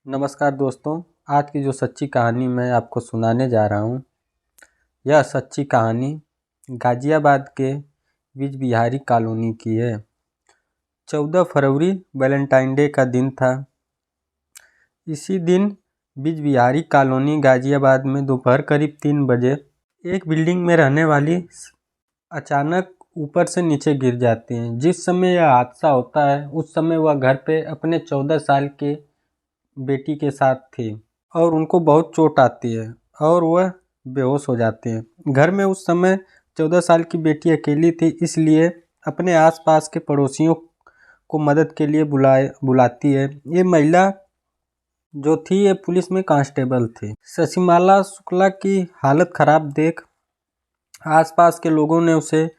नमस्कार दोस्तों। आज की जो सच्ची कहानी मैं आपको सुनाने जा रहा हूँ, यह सच्ची कहानी गाज़ियाबाद के बीज बिहारी कॉलोनी की है। 14 फरवरी वैलेंटाइन डे का दिन था। इसी दिन बीज बिहारी कॉलोनी गाज़ियाबाद में दोपहर करीब 3 बजे एक बिल्डिंग में रहने वाली अचानक ऊपर से नीचे गिर जाती हैं। जिस समय यह हादसा होता है उस समय वह घर पे अपने 14 साल के बेटी के साथ थी और उनको बहुत चोट आती है और वह बेहोश हो जाते हैं। घर में उस समय 14 साल की बेटी अकेली थी, इसलिए अपने आसपास के पड़ोसियों को मदद के लिए बुलाती है। ये महिला जो थी ये पुलिस में कांस्टेबल थी। शशिमाला शुक्ला की हालत खराब देख आसपास के लोगों ने उसे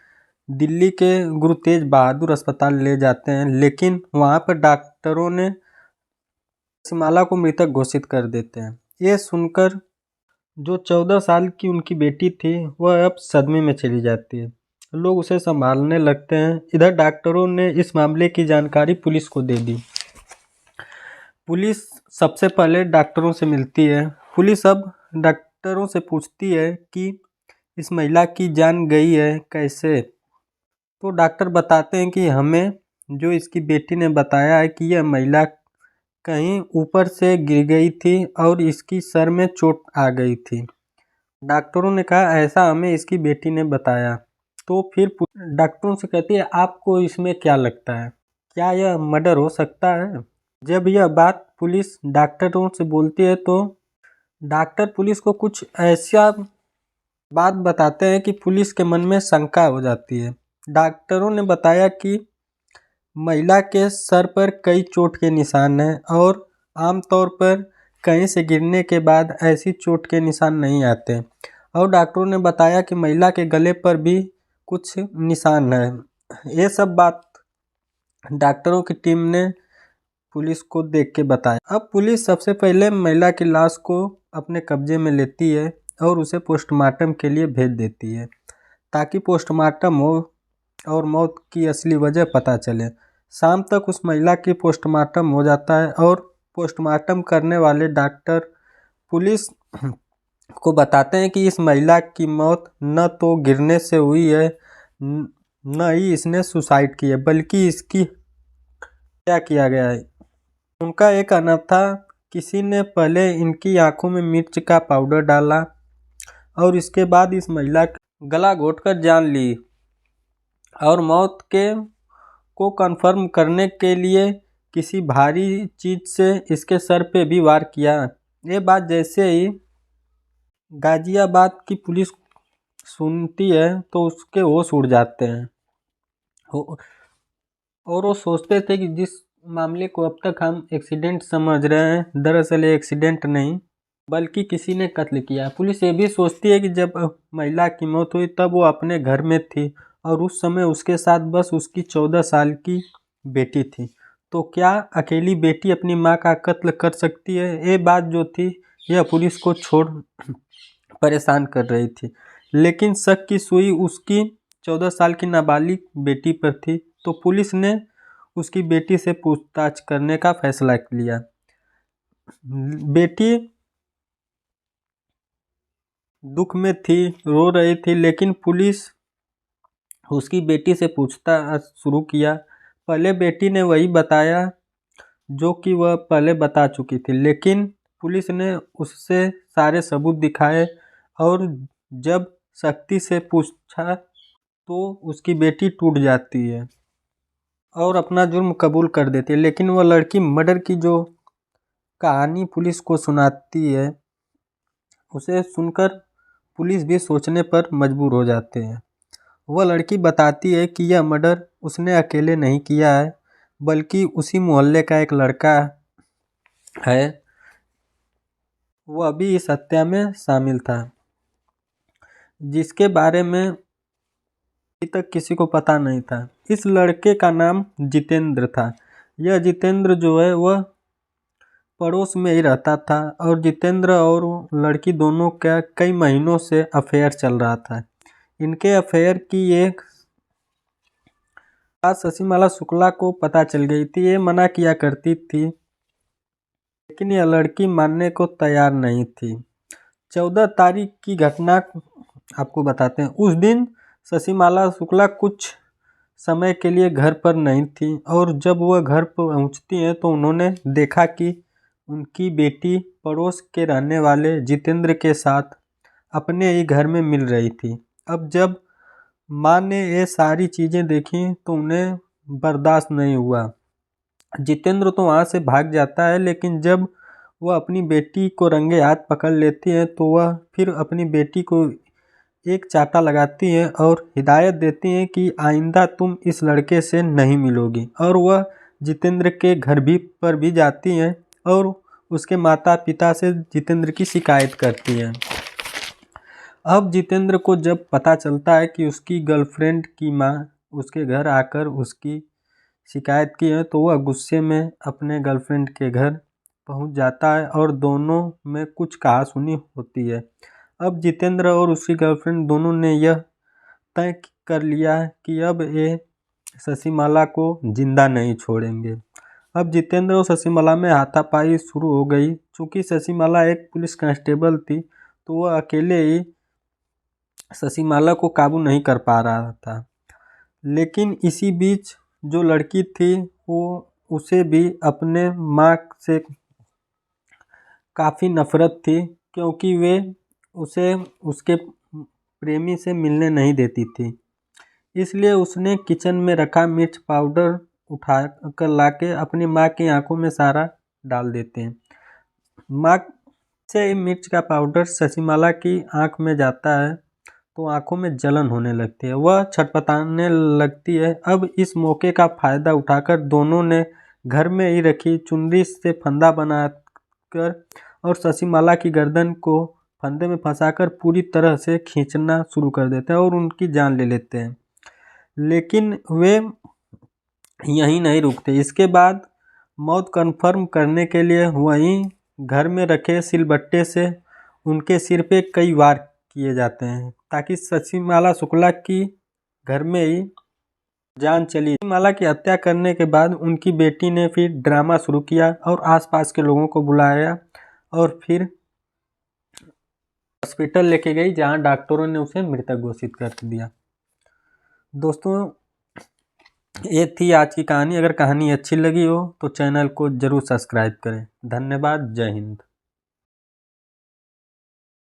दिल्ली के गुरु तेज बहादुर अस्पताल ले जाते हैं, लेकिन वहाँ पर डॉक्टरों ने शशिमाला को मृतक घोषित कर देते हैं। ये सुनकर जो 14 साल की उनकी बेटी थी वह अब सदमे में चली जाती है। लोग उसे संभालने लगते हैं। इधर डॉक्टरों ने इस मामले की जानकारी पुलिस को दे दी। पुलिस सबसे पहले डॉक्टरों से मिलती है। पुलिस अब डॉक्टरों से पूछती है कि इस महिला की जान गई है कैसे। तो डॉक्टर बताते हैं कि हमें जो इसकी बेटी ने बताया है कि यह महिला कहीं ऊपर से गिर गई थी और इसकी सर में चोट आ गई थी। डॉक्टरों ने कहा ऐसा हमें इसकी बेटी ने बताया। तो फिर डॉक्टरों से कहती है आपको इसमें क्या लगता है, क्या यह मर्डर हो सकता है। जब यह बात पुलिस डॉक्टरों से बोलती है तो डॉक्टर पुलिस को कुछ ऐसा बात बताते हैं कि पुलिस के मन में शंका हो जाती है। डॉक्टरों ने बताया कि महिला के सर पर कई चोट के निशान हैं और आमतौर पर कहीं से गिरने के बाद ऐसी चोट के निशान नहीं आते। और डॉक्टरों ने बताया कि महिला के गले पर भी कुछ निशान हैं। ये सब बात डॉक्टरों की टीम ने पुलिस को देख के बताया। अब पुलिस सबसे पहले महिला की लाश को अपने कब्जे में लेती है और उसे पोस्टमार्टम के लिए भेज देती है, ताकि पोस्टमार्टम हो और मौत की असली वजह पता चले। शाम तक उस महिला की पोस्टमार्टम हो जाता है और पोस्टमार्टम करने वाले डॉक्टर पुलिस को बताते हैं कि इस महिला की मौत न तो गिरने से हुई है न ही इसने सुसाइड की है, बल्कि इसकी क्या किया गया है। उनका एक कहना था किसी ने पहले इनकी आंखों में मिर्च का पाउडर डाला और इसके बाद इस महिला का गला घोंटकर जान ली और मौत के को कंफर्म करने के लिए किसी भारी चीज से इसके सर पे भी वार किया। ये बात जैसे ही गाजियाबाद की पुलिस सुनती है तो उसके होश उड़ जाते हैं और वो सोचते थे कि जिस मामले को अब तक हम एक्सीडेंट समझ रहे हैं, दरअसल ये एक्सीडेंट नहीं बल्कि किसी ने कत्ल किया। पुलिस ये भी सोचती है कि जब महिला की मौत हुई तब वो अपने घर में थी और उस समय उसके साथ बस उसकी 14 साल की बेटी थी। तो क्या अकेली बेटी अपनी माँ का कत्ल कर सकती है। ये बात जो थी यह पुलिस को छोड़ परेशान कर रही थी, लेकिन शक की सुई उसकी 14 साल की नाबालिग बेटी पर थी। तो पुलिस ने उसकी बेटी से पूछताछ करने का फैसला लिया। बेटी दुख में थी, रो रही थी, लेकिन पुलिस उसकी बेटी से पूछताछ शुरू किया। पहले बेटी ने वही बताया जो कि वह पहले बता चुकी थी, लेकिन पुलिस ने उससे सारे सबूत दिखाए और जब सख्ती से पूछा तो उसकी बेटी टूट जाती है और अपना जुर्म कबूल कर देती है। लेकिन वह लड़की मर्डर की जो कहानी पुलिस को सुनाती है उसे सुनकर पुलिस भी सोचने पर मजबूर हो जाते हैं। वह लड़की बताती है कि यह मर्डर उसने अकेले नहीं किया है, बल्कि उसी मोहल्ले का एक लड़का है, वह भी इस हत्या में शामिल था, जिसके बारे में अभी तक किसी को पता नहीं था। इस लड़के का नाम जितेंद्र था। यह जितेंद्र जो है वह पड़ोस में ही रहता था और जितेंद्र और लड़की दोनों का कई महीनों से अफेयर चल रहा था। इनके अफेयर की एक बात शशिमाला शुक्ला को पता चल गई थी। ये मना किया करती थी लेकिन यह लड़की मानने को तैयार नहीं थी। 14 तारीख की घटना आपको बताते हैं। उस दिन शशिमाला शुक्ला कुछ समय के लिए घर पर नहीं थी और जब वह घर पर पहुंचती हैं तो उन्होंने देखा कि उनकी बेटी पड़ोस के रहने वाले जितेंद्र के साथ अपने ही घर में मिल रही थी। अब जब माँ ने ये सारी चीज़ें देखी तो उन्हें बर्दाश्त नहीं हुआ। जितेंद्र तो वहाँ से भाग जाता है, लेकिन जब वह अपनी बेटी को रंगे हाथ पकड़ लेती है तो वह फिर अपनी बेटी को एक चांटा लगाती है और हिदायत देती है कि आइंदा तुम इस लड़के से नहीं मिलोगी। और वह जितेंद्र के घर पर भी जाती है और उसके माता पिता से जितेंद्र की शिकायत करती है। अब जितेंद्र को जब पता चलता है कि उसकी गर्लफ्रेंड की माँ उसके घर आकर उसकी शिकायत की है तो वह गुस्से में अपने गर्लफ्रेंड के घर पहुंच जाता है और दोनों में कुछ कहासुनी होती है। अब जितेंद्र और उसकी गर्लफ्रेंड दोनों ने यह तय कर लिया कि अब ये शशिमाला को जिंदा नहीं छोड़ेंगे। अब जितेंद्र और शशिमाला में हाथापाई शुरू हो गई। चूँकि शशिमाला एक पुलिस कांस्टेबल थी तो वह अकेले ही शशिमाला को काबू नहीं कर पा रहा था। लेकिन इसी बीच जो लड़की थी वो उसे भी अपने माँ से काफ़ी नफ़रत थी, क्योंकि वे उसे उसके प्रेमी से मिलने नहीं देती थी। इसलिए उसने किचन में रखा मिर्च पाउडर उठा कर लाके अपनी माँ की आंखों में सारा डाल देते हैं। माँ से मिर्च का पाउडर शशिमाला की आंख में जाता है तो आंखों में जलन होने लगती है, वह छटपटाने लगती है। अब इस मौके का फ़ायदा उठाकर दोनों ने घर में ही रखी चुनरी से फंदा बनाकर और शशिमाला की गर्दन को फंदे में फंसाकर पूरी तरह से खींचना शुरू कर देते हैं और उनकी जान ले लेते हैं। लेकिन वे यहीं नहीं रुकते। इसके बाद मौत कन्फर्म करने के लिए वहीं घर में रखे सिलबट्टे से उनके सिर पे कई वार किए जाते हैं ताकि शशिमाला शुक्ला की घर में ही जान चली। शशिमाला की हत्या करने के बाद उनकी बेटी ने फिर ड्रामा शुरू किया और आसपास के लोगों को बुलाया और फिर हॉस्पिटल लेके गई जहां डॉक्टरों ने उसे मृतक घोषित कर दिया। दोस्तों, ये थी आज की कहानी। अगर कहानी अच्छी लगी हो तो चैनल को ज़रूर सब्सक्राइब करें। धन्यवाद। जय हिंद।